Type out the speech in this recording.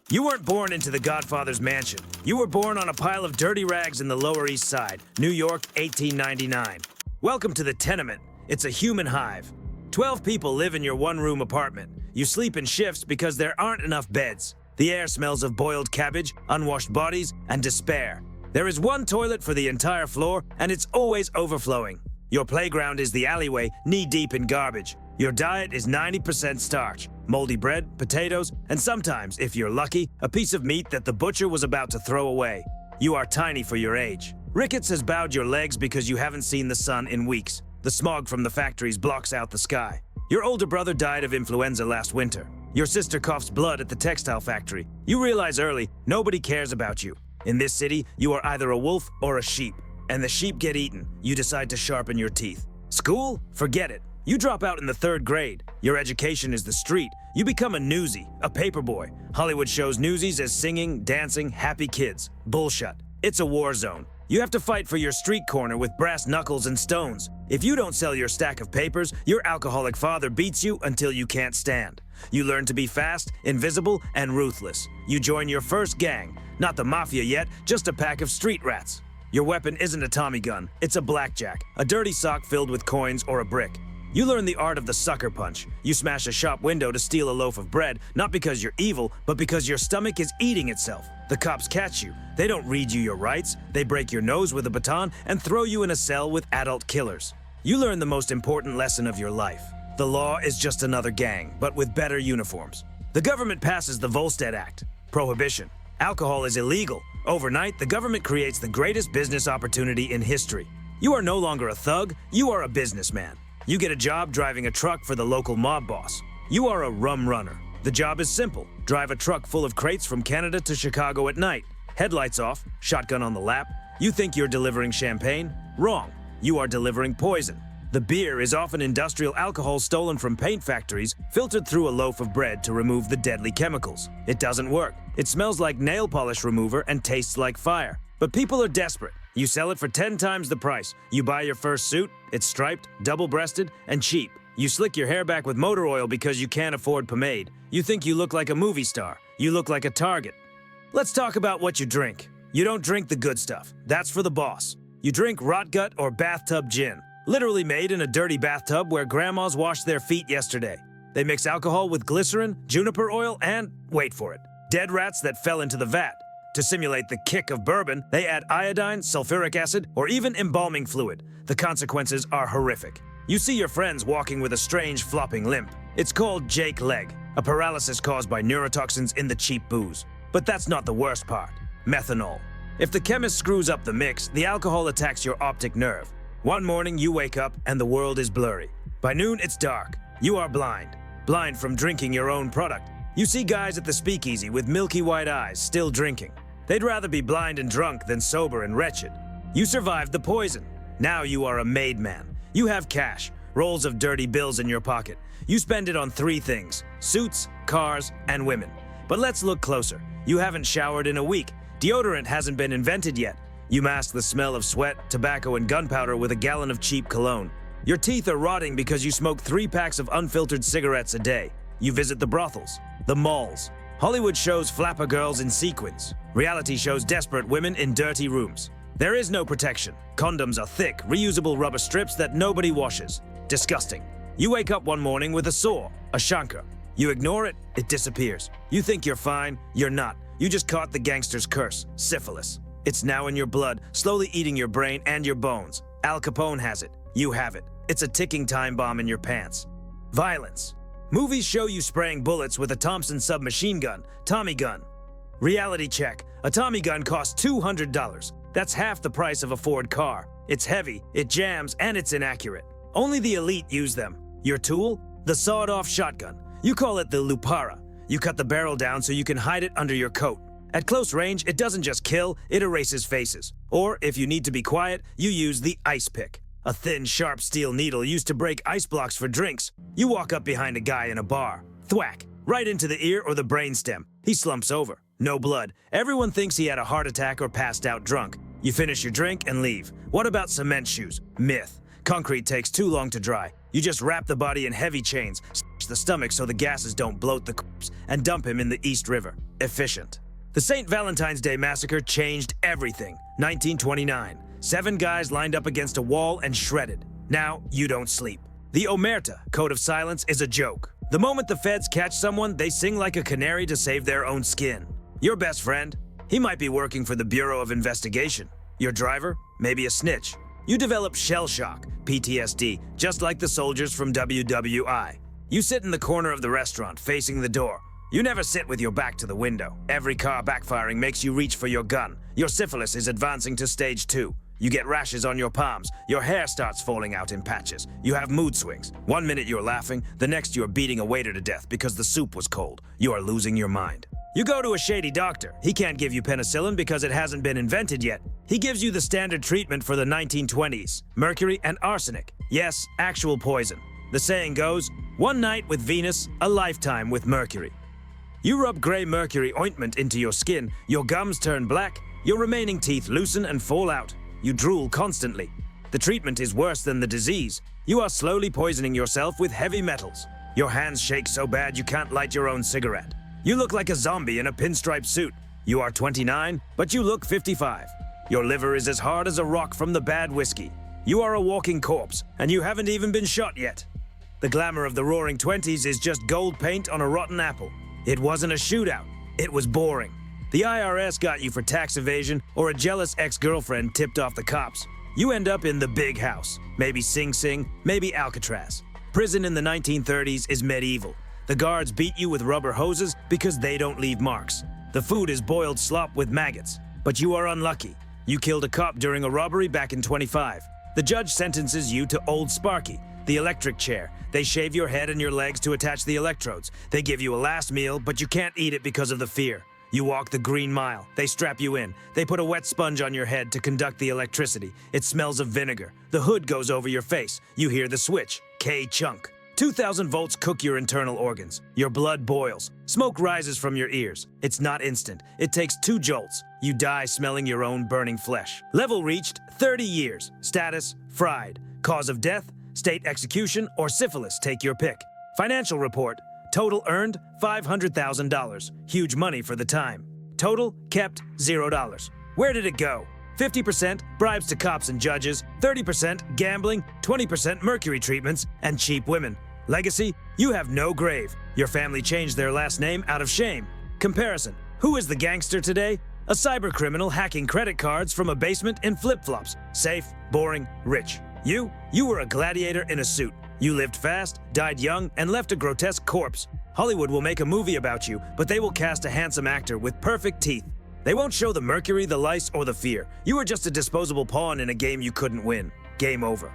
You weren't born into the Godfather's mansion. You were born on a pile of dirty rags in the Lower East Side, New York, 1899. Welcome to the tenement. It's a human hive. 12 people live in your one-room apartment. You sleep in shifts because there aren't enough beds. The air smells of boiled cabbage, unwashed bodies, and despair. There is one toilet for the entire floor, and it's always overflowing. Your playground is the alleyway, knee-deep in garbage. Your diet is 90% starch, moldy bread, potatoes, and sometimes, if you're lucky, a piece of meat that the butcher was about to throw away. You are tiny for your age. Rickets has bowed your legs because you haven't seen the sun in weeks. The smog from the factories blocks out the sky. Your older brother died of influenza last winter. Your sister coughs blood at the textile factory. You realize early, nobody cares about you. In this city, you are either a wolf or a sheep. And the sheep get eaten. You decide to sharpen your teeth. School? Forget it. You drop out in the 3rd grade. Your education is the street. You become a newsie, a paperboy. Hollywood shows newsies as singing, dancing, happy kids. Bullshit. It's a war zone. You have to fight for your street corner with brass knuckles and stones. If you don't sell your stack of papers, your alcoholic father beats you until you can't stand. You learn to be fast, invisible, and ruthless. You join your first gang. Not the Mafia yet, just a pack of street rats. Your weapon isn't a Tommy gun. It's a blackjack, a dirty sock filled with coins or a brick. You learn the art of the sucker punch. You smash a shop window to steal a loaf of bread, not because you're evil, but because your stomach is eating itself. The cops catch you. They don't read you your rights. They break your nose with a baton and throw you in a cell with adult killers. You learn the most important lesson of your life. The law is just another gang, but with better uniforms. The government passes the Volstead Act. Prohibition. Alcohol is illegal. Overnight, the government creates the greatest business opportunity in history. You are no longer a thug, you are a businessman. You get a job driving a truck for the local mob boss. You are a rum runner. The job is simple. Drive a truck full of crates from Canada to Chicago at night. Headlights off, shotgun on the lap. You think you're delivering champagne? Wrong. You are delivering poison. The beer is often industrial alcohol stolen from paint factories, filtered through a loaf of bread to remove the deadly chemicals. It doesn't work. It smells like nail polish remover and tastes like fire. But people are desperate. You sell it for 10 times the price. You buy your first suit, it's striped, double-breasted, and cheap. You slick your hair back with motor oil because you can't afford pomade. You think you look like a movie star. You look like a target. Let's talk about what you drink. You don't drink the good stuff. That's for the boss. You drink rot gut or bathtub gin, literally made in a dirty bathtub where grandmas washed their feet yesterday. They mix alcohol with glycerin, juniper oil, and, wait for it, dead rats that fell into the vat. To simulate the kick of bourbon, they add iodine, sulfuric acid, or even embalming fluid. The consequences are horrific. You see your friends walking with a strange flopping limp. It's called Jake Leg, a paralysis caused by neurotoxins in the cheap booze. But that's not the worst part. Methanol. If the chemist screws up the mix, the alcohol attacks your optic nerve. One morning you wake up and the world is blurry. By noon it's dark. You are blind. Blind from drinking your own product. You see guys at the speakeasy with milky white eyes still drinking. They'd rather be blind and drunk than sober and wretched. You survived the poison. Now you are a made man. You have cash, rolls of dirty bills in your pocket. You spend it on 3 things: suits, cars, and women. But let's look closer. You haven't showered in a week. Deodorant hasn't been invented yet. You mask the smell of sweat, tobacco, and gunpowder with a gallon of cheap cologne. Your teeth are rotting because you smoke 3 packs of unfiltered cigarettes a day. You visit the brothels, the malls. Hollywood shows flapper girls in sequins. Reality shows desperate women in dirty rooms. There is no protection. Condoms are thick, reusable rubber strips that nobody washes. Disgusting. You wake up one morning with a sore, a chancre. You ignore it, it disappears. You think you're fine, you're not. You just caught the gangster's curse, syphilis. It's now in your blood, slowly eating your brain and your bones. Al Capone has it. You have it. It's a ticking time bomb in your pants. Violence. Movies show you spraying bullets with a Thompson submachine gun, Tommy gun. Reality check. A Tommy gun costs $200. That's half the price of a Ford car. It's heavy, it jams, and it's inaccurate. Only the elite use them. Your tool? The sawed-off shotgun. You call it the Lupara. You cut the barrel down so you can hide it under your coat. At close range, it doesn't just kill, it erases faces. Or, if you need to be quiet, you use the ice pick. A thin, sharp steel needle used to break ice blocks for drinks. You walk up behind a guy in a bar. Thwack. Right into the ear or the brainstem. He slumps over. No blood. Everyone thinks he had a heart attack or passed out drunk. You finish your drink and leave. What about cement shoes? Myth. Concrete takes too long to dry. You just wrap the body in heavy chains, smash the stomach so the gases don't bloat the corpse, and dump him in the East River. Efficient. The St. Valentine's Day Massacre changed everything. 1929. 7 guys lined up against a wall and shredded. Now, you don't sleep. The Omerta, Code of Silence, is a joke. The moment the feds catch someone, they sing like a canary to save their own skin. Your best friend? He might be working for the Bureau of Investigation. Your driver? Maybe a snitch. You develop shell shock, PTSD, just like the soldiers from WWI. You sit in the corner of the restaurant, facing the door. You never sit with your back to the window. Every car backfiring makes you reach for your gun. Your syphilis is advancing to stage 2. You get rashes on your palms. Your hair starts falling out in patches. You have mood swings. One minute you're laughing, the next you're beating a waiter to death because the soup was cold. You are losing your mind. You go to a shady doctor. He can't give you penicillin because it hasn't been invented yet. He gives you the standard treatment for the 1920s, mercury and arsenic. Yes, actual poison. The saying goes, one night with Venus, a lifetime with Mercury. You rub gray mercury ointment into your skin, your gums turn black, your remaining teeth loosen and fall out. You drool constantly. The treatment is worse than the disease. You are slowly poisoning yourself with heavy metals. Your hands shake so bad you can't light your own cigarette. You look like a zombie in a pinstripe suit. You are 29, but you look 55. Your liver is as hard as a rock from the bad whiskey. You are a walking corpse, and you haven't even been shot yet. The glamour of the roaring 20s is just gold paint on a rotten apple. It wasn't a shootout. It was boring. The IRS got you for tax evasion, or a jealous ex-girlfriend tipped off the cops. You end up in the big house. Maybe Sing Sing, maybe Alcatraz. Prison in the 1930s is medieval. The guards beat you with rubber hoses because they don't leave marks. The food is boiled slop with maggots. But you are unlucky. You killed a cop during a robbery back in 25. The judge sentences you to Old Sparky, the electric chair. They shave your head and your legs to attach the electrodes. They give you a last meal, but you can't eat it because of the fear. You walk the green mile. They strap you in. They put a wet sponge on your head to conduct the electricity. It smells of vinegar. The hood goes over your face. You hear the switch. K-chunk. 2,000 volts cook your internal organs. Your blood boils. Smoke rises from your ears. It's not instant. It takes 2 jolts. You die smelling your own burning flesh. Level reached, 30 years. Status, fried. Cause of death, state execution, or syphilis, take your pick. Financial report. Total earned, $500,000. Huge money for the time. Total kept, $0. Where did it go? 50% bribes to cops and judges, 30% gambling, 20% mercury treatments, and cheap women. Legacy? You have no grave. Your family changed their last name out of shame. Comparison. Who is the gangster today? A cybercriminal hacking credit cards from a basement in flip-flops. Safe, boring, rich. You were a gladiator in a suit. You lived fast, died young, and left a grotesque corpse. Hollywood will make a movie about you, but they will cast a handsome actor with perfect teeth. They won't show the mercury, the lice, or the fear. You were just a disposable pawn in a game you couldn't win. Game over.